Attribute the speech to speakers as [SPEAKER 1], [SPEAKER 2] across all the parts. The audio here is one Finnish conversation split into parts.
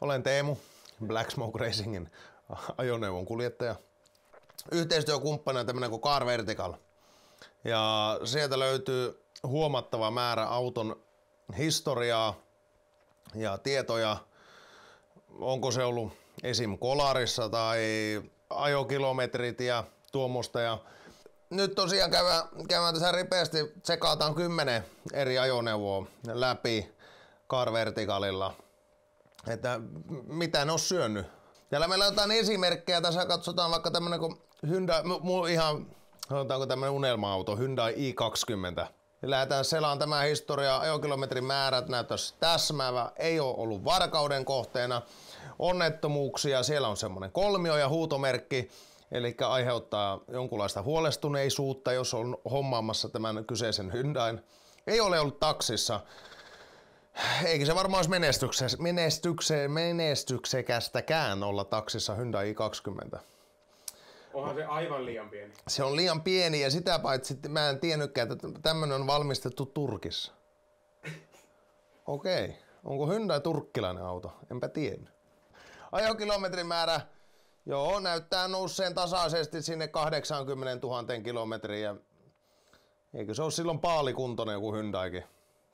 [SPEAKER 1] Olen Teemu, Black Smoke Racingin ajoneuvon kuljettaja. Yhteistyökumppanina tämmönen kuin Car Vertical. Ja sieltä löytyy huomattava määrä auton historiaa ja tietoja. Onko se ollut esim. Kolarissa tai ajokilometrit ja tuommoista. Ja nyt tosiaan käydään tässä ripeästi, tsekaataan 10 eri ajoneuvoa läpi Car Verticalilla, että mitä ne on syönyt. Täällä meillä on jotain esimerkkejä, tässä katsotaan vaikka tämmönen kuin Hyundai, ihan sanotaanko tämmönen unelma-auto, Hyundai i20. Ja lähdetään selaan tämä historia, ajokilometrin määrät näyttäisi täsmäävä, ei ole ollut varkauden kohteena, onnettomuuksia, siellä on semmonen kolmio ja huutomerkki, eli aiheuttaa jonkunlaista huolestuneisuutta, jos on hommaamassa tämän kyseisen Hyundain. Ei ole ollut taksissa. Eikä se varmaan olisi menestyksekästäkään olla taksissa Hyundai i20.
[SPEAKER 2] Onhan se aivan liian pieni.
[SPEAKER 1] Se on liian pieni ja sitä paitsi mä en tiennytkään, että tämmönen on valmistettu Turkissa. Okei. Onko Hyundai turkkilainen auto? Enpä tiennyt. Ajokilometrin määrä, joo, näyttää nousseen tasaisesti sinne 80 000 kilometriin. Ja eikö se ole silloin paalikuntoinen joku Hyundaikin?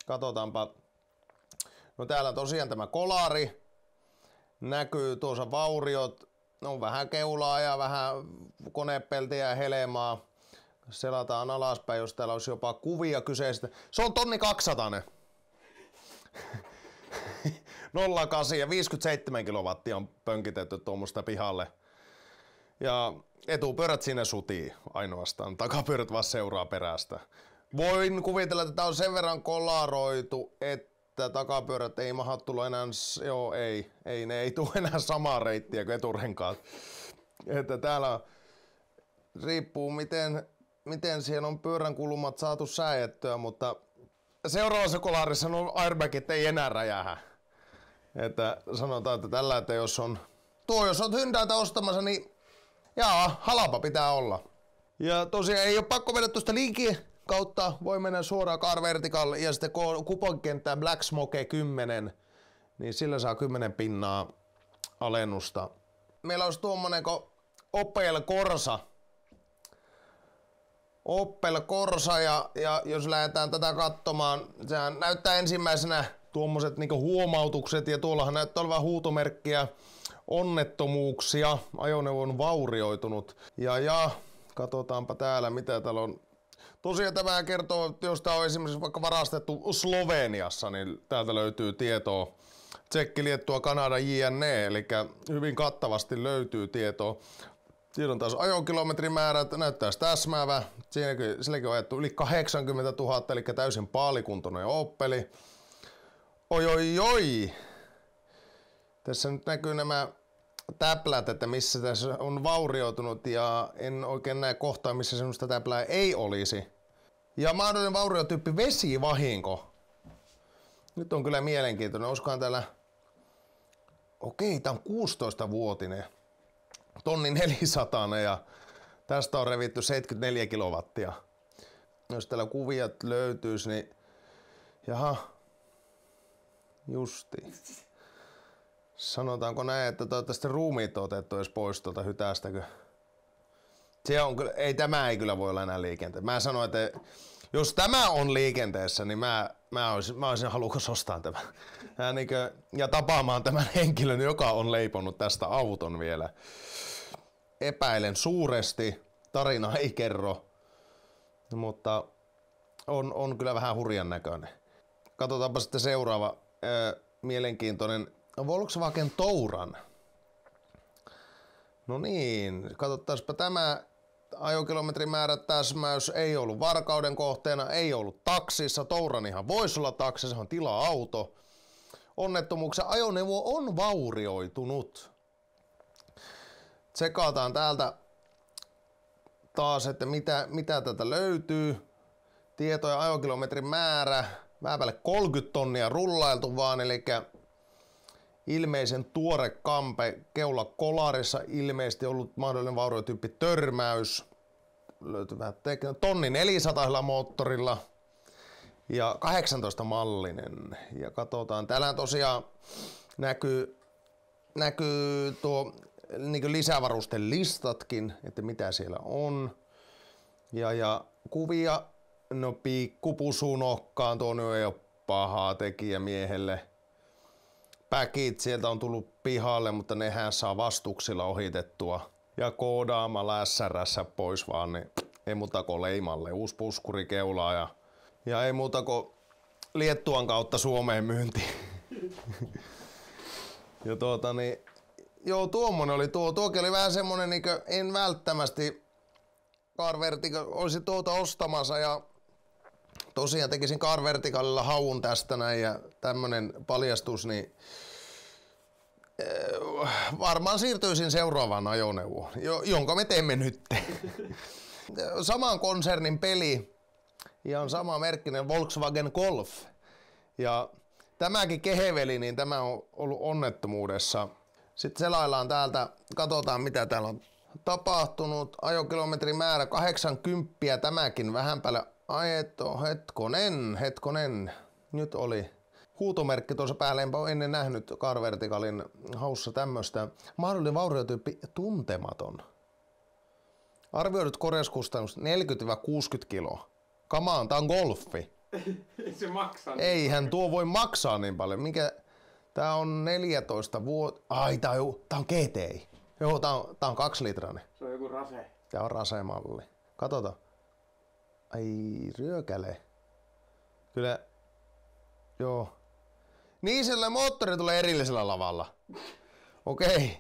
[SPEAKER 1] Katsotaanpa. No täällä tosiaan tämä kolari. Näkyy tuossa vauriot. No vähän keulaa ja vähän konepeltiä ja helmaa. Selataan alaspäin, jos täällä olisi jopa kuvia kyseistä. Se on 1200. 08 ja 57 kilowattia on pönkitetty tuommoista pihalle. Ja etupyörät sinne sutii ainoastaan. Takapyörät vaan seuraa perästä. Voin kuvitella, että tää on sen verran kolaroitu, että takapyörät ei maha tulla enää, ne ei tule enää samaa reittiä kuin eturenkaat. Että täällä riippuu miten siellä on pyörän kulumat saatu sääjettyä, mutta seuraavassa kolarissa no airbagit ei enää räjähä. Että sanotaan, että tällä, että jos on Hyundaita ostamassa, niin halpa pitää olla. Ja tosiaan ei ole pakko mennä tuosta linkin kautta, voi mennä suoraan Car Vertical ja sitten kuponkenttää Black Smoke 10, niin sillä saa 10 pinnaa alennusta. Meillä olisi tuommoinen kuin Opel Corsa ja jos lähdetään tätä katsomaan, sehän näyttää ensimmäisenä tuommoiset niinku huomautukset ja tuollahan näyttää olevan huutomerkkiä, onnettomuuksia, ajoneuvo on vaurioitunut ja katsotaanpa täällä mitä täällä on. Tosiaan tämä kertoo, että jos tämä on esimerkiksi vaikka varastettu Sloveniassa, niin täältä löytyy tietoa. Tsekki, Liettua, Kanada, JNE, eli hyvin kattavasti löytyy tietoa. Tiedon taas ajokilometrimäärät näyttäisi täsmäävä. Silläkin on ajettu yli 80 000, eli täysin paalikuntoinen Opeli. Oi. Tässä nyt näkyy nämä täplät, että missä tässä on vaurioitunut ja en oikein näe kohtaa, missä semmoista täplää ei olisi. Ja mahdollinen vauriotyyppi vesivahinko. Nyt on kyllä mielenkiintoinen. Olisikohan täällä... Okei, tää on 16-vuotinen. 1400 ja tästä on revitty 74 kilowattia. Jos täällä kuviat löytyisi, niin... Jaha. Justi. Sanotaanko näin, että toivottavasti ruumiit on otettu edes pois tuolta hytästäkö? Tämä ei kyllä voi olla enää liikenteessä. Mä sanoin, että jos tämä on liikenteessä, niin mä olisin halukas ostaa tämän. Ja tapaamaan tämän henkilön, joka on leiponut tästä auton vielä. Epäilen suuresti. Tarina ei kerro. Mutta on kyllä vähän hurjan näköinen. Katsotaanpa sitten seuraava mielenkiintoinen. Volkswagen Touran. No niin, katsottaispa tämä. Ajokilometrimäärät täsmäys ei ollut varkauden kohteena, ei ollut taksissa. Touran ihan voisi olla taksissa, se on tila-auto. Onnettomuuksia ajoneuvo on vaurioitunut. Tsekataan täältä taas, että mitä täältä löytyy. Tietoja ajokilometrin määrä. Vähän päälle 30 tonnia rullailtu vaan, eli ilmeisen tuore kampe keula kolarissa, ilmeisesti ollut mahdollinen vauriotyyppi törmäys. Löytyy vähän 1400 moottorilla ja 18 mallinen. Ja katsotaan, täällä tosiaan näkyy näkyy tuo niin lisävarusten listatkin, että mitä siellä on. Ja kuvia, no pikkupusu nokkaan, tuo nyt ei ole pahaa tekijä miehelle. Päkit sieltä on tullut pihalle, mutta nehän saa vastuksilla ohitettua. Ja koodaamalla SRS pois vaan, niin ei muuta kuin leimalle. Uusi puskuri keulaa ja ei muuta kuin Liettuan kautta Suomeen myynti. Ja joo, tuommoinen oli tuokin oli vähän semmonen niinkö en välttämättä Car Vertical olisi ostamassa ja tosiaan tekisin Car Verticalilla haun tästä näin ja tämmönen paljastus, niin varmaan siirtyisin seuraavaan ajoneuvoon, jonka me teemme nyt. Saman konsernin peli, ihan sama merkkinen Volkswagen Golf. Ja tämäkin keheveli, niin tämä on ollut onnettomuudessa. Sitten selaillaan täältä, katsotaan mitä täällä on tapahtunut. Ajokilometrimäärä 80, tämäkin vähän päälle ajettu. Hetkonen. Nyt oli huutomerkki tuossa päällä, enpä ole ennen nähnyt Car Verticalin haussa tämmöstä. Mahdollinen vauriotyyppi tuntematon. Arvioidut korjauskustannus 40-60 kiloa. Kamaan, tää on golfi.
[SPEAKER 2] Se maksaa.
[SPEAKER 1] Eihän tuo voi maksaa niin paljon. Tää on 14 vuotta. Ai, tää on GTI. Joo, tää on 2-litrainen.
[SPEAKER 2] Se on joku rase.
[SPEAKER 1] Tää on rasemalli. Katsotaan. Ai, ryökäle. Kyllä. Joo. Niin, sillä moottori tulee erillisellä lavalla. Okei.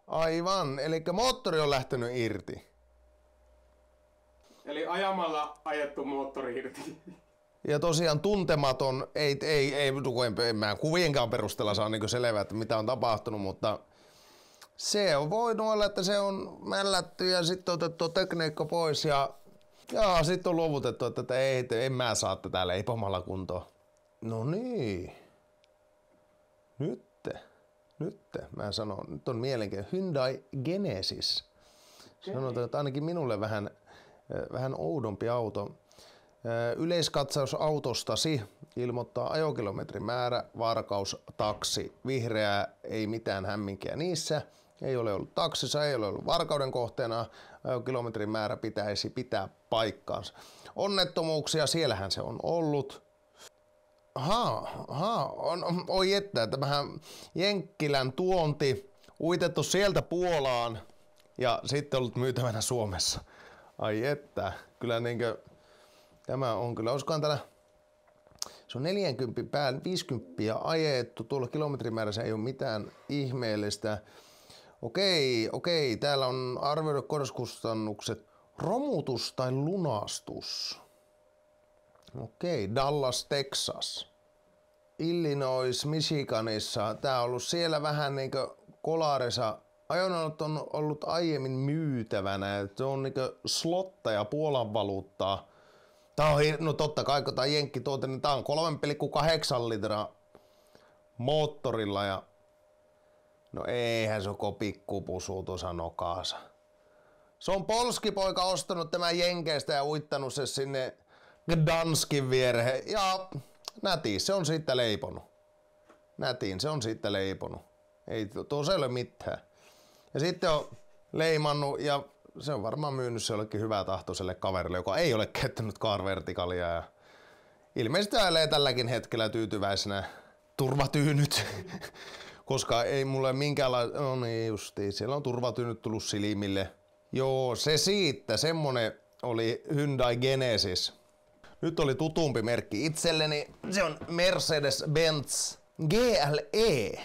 [SPEAKER 1] Aivan. Elikkä moottori on lähtenyt irti.
[SPEAKER 2] Eli ajamalla ajettu moottori irti.
[SPEAKER 1] Ja tosiaan tuntematon, en mä kuvienkaan perusteella saa niinku selvää, että mitä on tapahtunut, mutta se on voinut olla, että se on mällätty ja sitten otettu tekniikka pois ja sitten on luovutettu, että en mä saa tätä leipomalla kuntoon. No niin. Nyt mä sanon, nyt on mielenkiintoinen. Hyundai Genesis. Sanotaan, että ainakin minulle vähän oudompi auto. Yleiskatsaus autostasi ilmoittaa ajokilometrimäärä, varkaus, taksi, vihreää, ei mitään hämminkiä niissä. Ei ole ollut taksissa, ei ole ollut varkauden kohteena, ajokilometrimäärä pitäisi pitää paikkaansa. Onnettomuuksia, siellähän se on ollut. Oi että, tämähän Jenkkilän tuonti, uitettu sieltä Puolaan ja sitten ollut myytävänä Suomessa. Ai että, kyllä niinkö, tämä on kyllä, olisikohan täällä, se on 40 päällä, 50 ajettu, tuolla kilometrimäärässä ei ole mitään ihmeellistä. Okei, täällä on arvioidut korjauskustannukset, romutus tai lunastus. Okei, Dallas, Texas. Illinois, Michiganissa. Tää on ollut siellä vähän niinkö kolarissa. Ajoneuvot on ollut aiemmin myytävänä. Se on niinkö slotteja Puolan valuuttaa. Tää on, no totta kai, kun tää on jenkkituote, niin tää on 3,8 litraa moottorilla ja no eihän se ole pikkupusu tuossa nokaansa. Se on polskipoika ostanut tämän jenkeistä ja uittanut se sinne Gdanskin viereen ja nätiin se on siitä leiponut. Ei tuossa ei ole mitään. Ja sitten on leimannut ja se on varmaan myynyt se jollekin hyvätahtoiselle kaverille, joka ei ole käyttänyt Car Verticalia ja ilmeisesti ajelee tälläkin hetkellä tyytyväisenä turvatyynyt. Koska ei mulle minkäänlaista, no niin justiin, siellä on turvatyynyt tullut silmille. Joo, se siitä, semmonen oli Hyundai Genesis. Nyt oli tutumpi merkki itselleni, se on Mercedes-Benz GLE,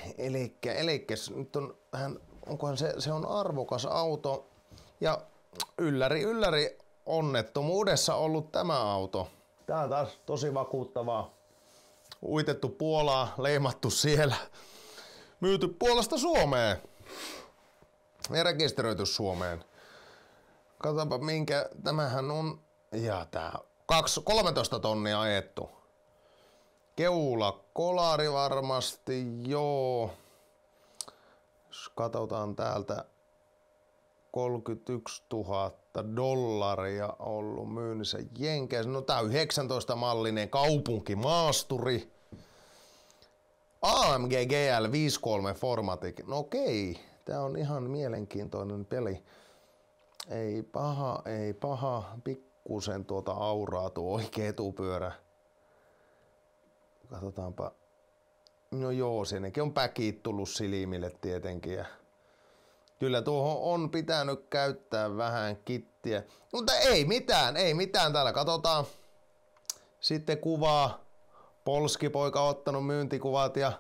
[SPEAKER 1] elikkä nyt on vähän, onkohan se on arvokas auto ja ylläri onnettomuudessa ollut tämä auto. Tää on taas tosi vakuuttavaa. Uitettu Puolaa, leimattu siellä. Myyty Puolasta Suomeen ja rekisteröity Suomeen. Katsotaanpa minkä, tämähän on, ja tää 13 tonnia ajettu. Keula kolari varmasti, joo. Jos katsotaan täältä 31 000 dollaria ollut myynnissä Jenkeissä. No tää on 19 mallinen kaupunkimaasturi. AMG GL 53 Formatic. No okei, tää on ihan mielenkiintoinen peli. Ei paha. Pikkusen auraa tuo oikea etupyörä. Katsotaanpa. No joo, sinnekin on päkit tullut silmille tietenkin. Ja kyllä tuohon on pitänyt käyttää vähän kittiä. Mutta ei mitään täällä. Katsotaan. Sitten kuvaa. Polskipoika on ottanut myyntikuvat ja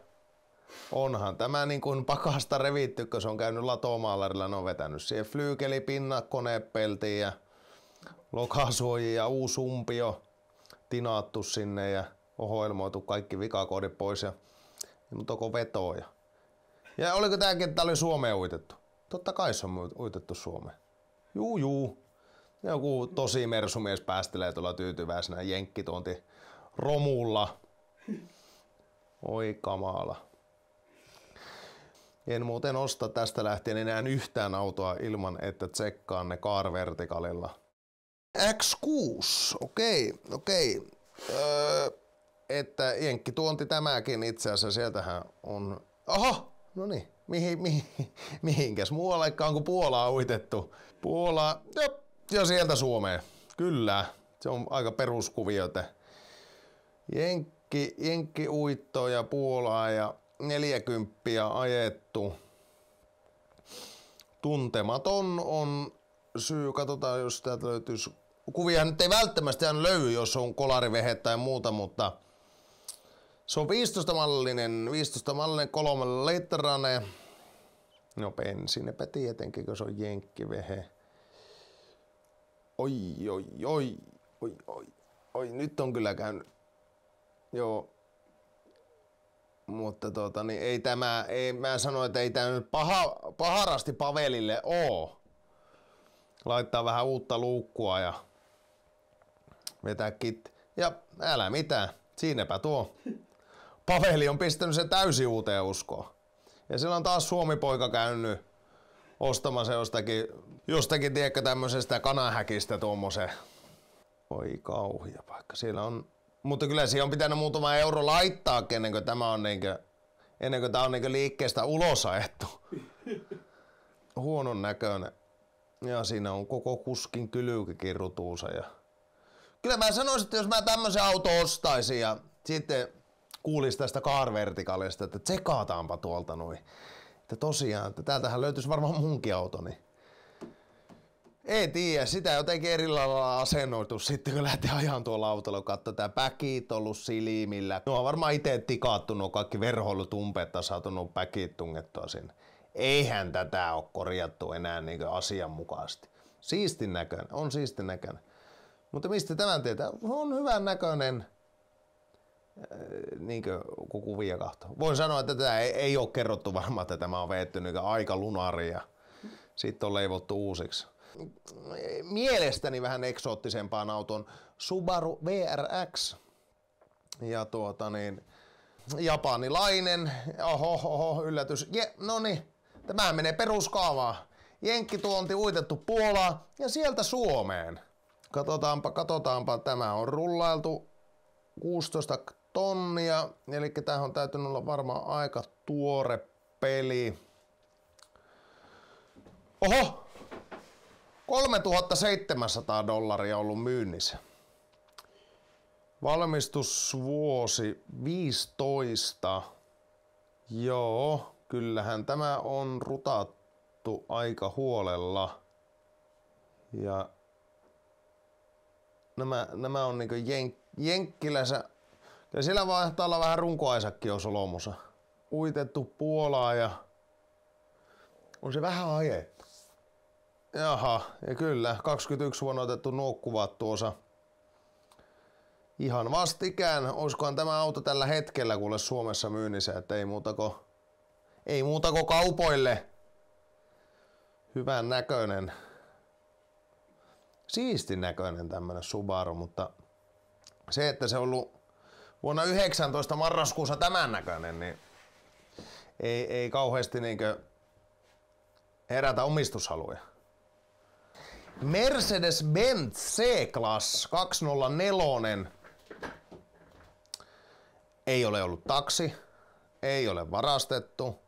[SPEAKER 1] onhan tämä niin kuin pakasta revitty, kun se on käynyt latomaalarilla. Ne on vetänyt siihen flyykelipinnat, konepeltiin ja lokasuojia ja uusi umpio tinaattu sinne ja ohjelmoitu kaikki vikakoodit pois ja toko vetoja. Ja oliko tääkin, että tää oli Suomeen uitettu? Totta kai se on uitettu Suomeen. Juu. Joku tosi mersumies päästelee tuolla tyytyväisenä jenkkituonti romulla. Oi kamala. En muuten osta tästä lähtien enää yhtään autoa ilman, että tsekkaan ne Car Verticalilla. X6, okei. Että jenkkituonti tämäkin itse asiassa, sieltähän on... Aha, no niin, mihinkäs muuallekaan kuin Puolaa uitettu. Puola, ja sieltä Suomeen. Kyllä, se on aika peruskuvioita. Jenkki uittoa ja Puolaa ja 40 ajettu. Tuntematon on syy, katsotaan jos täältä löytyisi. Kuvia nyt ei välttämättä löydy, jos on kolarivehe tai muuta, mutta se on 15 mallinen 3 litranen. No bensiinepä tietenkin, kun se on jenkkivehe. Oi, nyt on kyllä käynyt. Joo. Mutta niin ei mä sano, että ei tää nyt paharasti Pavelille oo. Laittaa vähän uutta luukkua ja vetää kitti. Ja älä mitään, siinäpä tuo. Paveli on pistänyt sen täysin uuteen uskoon. Ja siellä on taas Suomi-poika käynyt ostamassa jostakin tiedätkö tämmöisestä kanahäkistä tuommoisen. Oi kauhia paikka. Siellä on, mutta kyllä siihen on pitänyt muutama euro laittaa, ennen kuin tämä on liikkeestä ulos ajettu. Huonon näköinen. Ja siinä on koko kuskin kylyykikin rutuusa. Ja kyllä mä sanoisin, että jos mä tämmöisen auto ostaisin ja sitten kuulisi tästä Car Verticalista, että tsekataanpa tuolta noin. Että tosiaan, että täältähän löytyisi varmaan munkin auto, niin ei tiedä, sitä jotenkin eri lailla asennoitu sitten, kun lähti ajan tuolla autolla, katso tää päkit ollut silmillä. No on varmaan itse tikattu nuo kaikki verhoilut umpeet, tai saatu nuo päkit tungettua sinne. Eihän tätä ole korjattu enää niin asianmukaisesti. Siistin näköinen, on siistin näköinen. Mutta mistä tämän tietää? On hyvän näköinen. Niinkö kun kuvia kahtoo. Voin sanoa, että tätä ei ole kerrottu varmaan, että tämä on veetty aika lunari ja sitten on leivottu uusiksi. Mielestäni vähän eksoottisempaan auton Subaru VRX. Ja japanilainen. Oho, yllätys. No niin, tämä menee peruskaavaan. Jenkkituonti uitettu Puolaan ja sieltä Suomeen. Katsotaanpa. Tämä on rullailtu 16 tonnia, eli tämähän on täytynyt olla varmaan aika tuore peli. Oho! $3,700 ollut myynnissä. Valmistusvuosi 15. Joo, kyllähän tämä on rutattu aika huolella. Ja nämä on niinku jenkkilänsä. Ja siellä vaihtaa olla vähän runkoaisakki on solomussa. Uitettu Puolaa ja on se vähän ajettu. Jaha, ja kyllä, 21 vuonna otettu nuo kuvat tuossa. Ihan vastikään. Oiskohan tämä auto tällä hetkellä kuule Suomessa myynnissä, että ei muuta kuin kaupoille. Hyvän näköinen. Siistin näköinen tämmönen Subaru, mutta se, että se on ollut vuonna 19 marraskuussa tämän näköinen, niin ei kauheasti niinkö herätä omistushaluja. Mercedes-Benz C-Class 204. Ei ole ollut taksi, ei ole varastettu,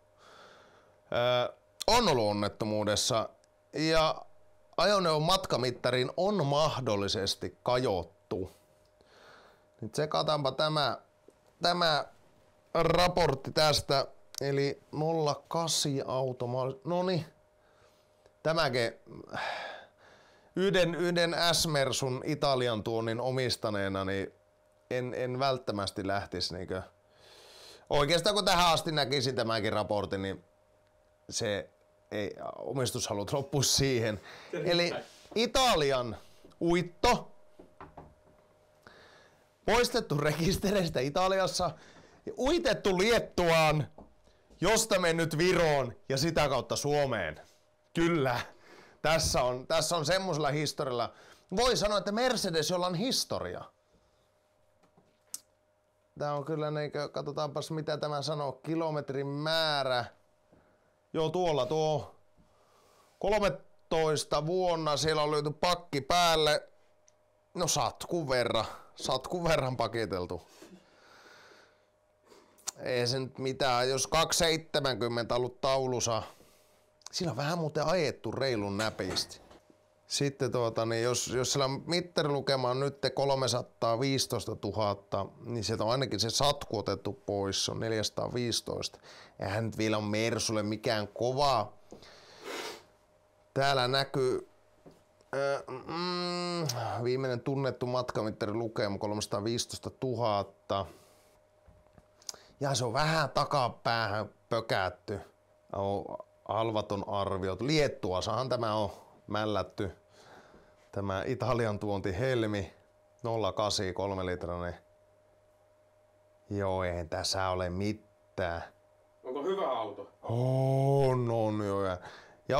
[SPEAKER 1] on ollut onnettomuudessa ja ajoneuvon matkamittariin on mahdollisesti kajottu. Nyt tsekataanpa tämä raportti tästä, eli 08 noniin, tämäkin yhden S-Mersun Italian tuonnin omistaneena, niin en välttämättä lähtisi niinkö. Oikeastaan kun tähän asti näkisin tämänkin raportin, niin se ei omistushalut loppuisi siihen. Eli Italian uitto, poistettu rekistereistä Italiassa, uitettu Liettuaan, josta mennyt Viroon ja sitä kautta Suomeen. Kyllä, tässä on semmoisella historialla. Voi sanoa, että Mercedes, jolla on historia. Tää on kyllä niinkö, katsotaanpas mitä tämä sanoo, kilometrin määrä. Joo, tuolla tuo 13 vuonna siellä on löyty pakki päälle. No satkun verran pakiteltu. Ei se nyt mitään, jos 270 ollut taulussa. Sillä on vähän muuten ajettu reilun näpisti. Sitten niin jos sillä mittarilukema on nyt 315 000, niin sieltä on ainakin se satku otettu pois, se on 415. Eihän nyt vielä on Mersulle mikään kova. Täällä näkyy viimeinen tunnettu matkamittarilukema 315 000. Ja se on vähän takapäähän pökätty. Halvat on arvioitu. Liettuassahan tämä on mällätty. Tämä Italian tuonti Helmi 08 3 litrainen. Joo, ei tässä ole mitään.
[SPEAKER 2] Onko hyvä auto?
[SPEAKER 1] On joo. Ja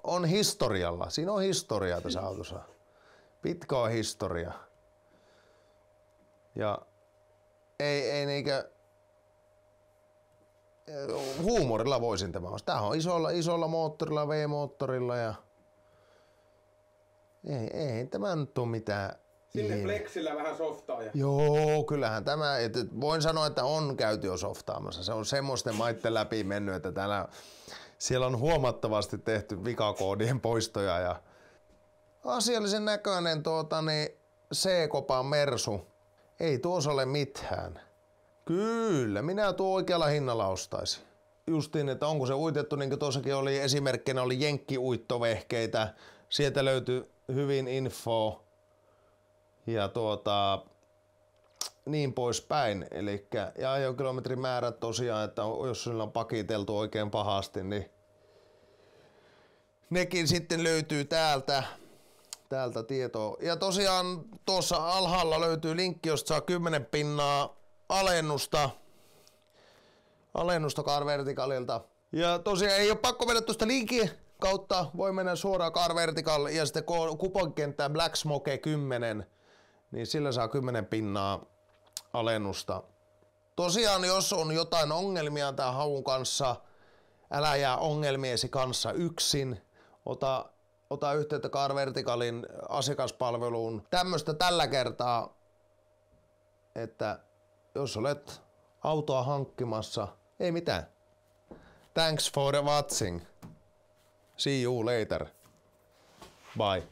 [SPEAKER 1] on historialla. Siinä on historiaa tässä autossa. Pitkä on historia. Ja ei niinkö huumorilla voisin tämä ostaa. Tää on isolla moottorilla, V-moottorilla ja ei tämä nyt ole mitään.
[SPEAKER 2] Sinne flexillä vähän softaa. Ja...
[SPEAKER 1] Joo, kyllähän tämä, että voin sanoa, että on käyty jo softaamassa. Se on semmoisten maitten läpi mennyt, että siellä on huomattavasti tehty vikakoodien poistoja ja asiallisen näköinen C-kopan Mersu. Ei tuossa ole mitään. Kyllä, minä tuo oikealla hinnalla ostaisin. Justiin, että onko se uitettu, niin kuin tuossakin oli esimerkkinä, oli jenkkiuittovehkeitä. Sieltä löytyi hyvin info ja niin poispäin. Elikkä, ja ajokilometrimäärät tosiaan, että jos sillä on pakiteltu oikein pahasti, niin nekin sitten löytyy täältä tietoa. Ja tosiaan tuossa alhaalla löytyy linkki, josta saa 10 pinnaa alennusta Car Verticalilta. Ja tosiaan ei ole pakko mennä tuosta linkin kautta, voi mennä suoraan Car Vertical ja sitten kuponkenttää Black Smoke 10, niin sillä saa 10 pinnaa alennusta. Tosiaan jos on jotain ongelmia tämän haun kanssa, älä jää ongelmiesi kanssa yksin. Ota yhteyttä Car Verticalin asiakaspalveluun. Tämmöistä tällä kertaa, että jos olet autoa hankkimassa, ei mitään. Thanks for watching. See you later. Bye.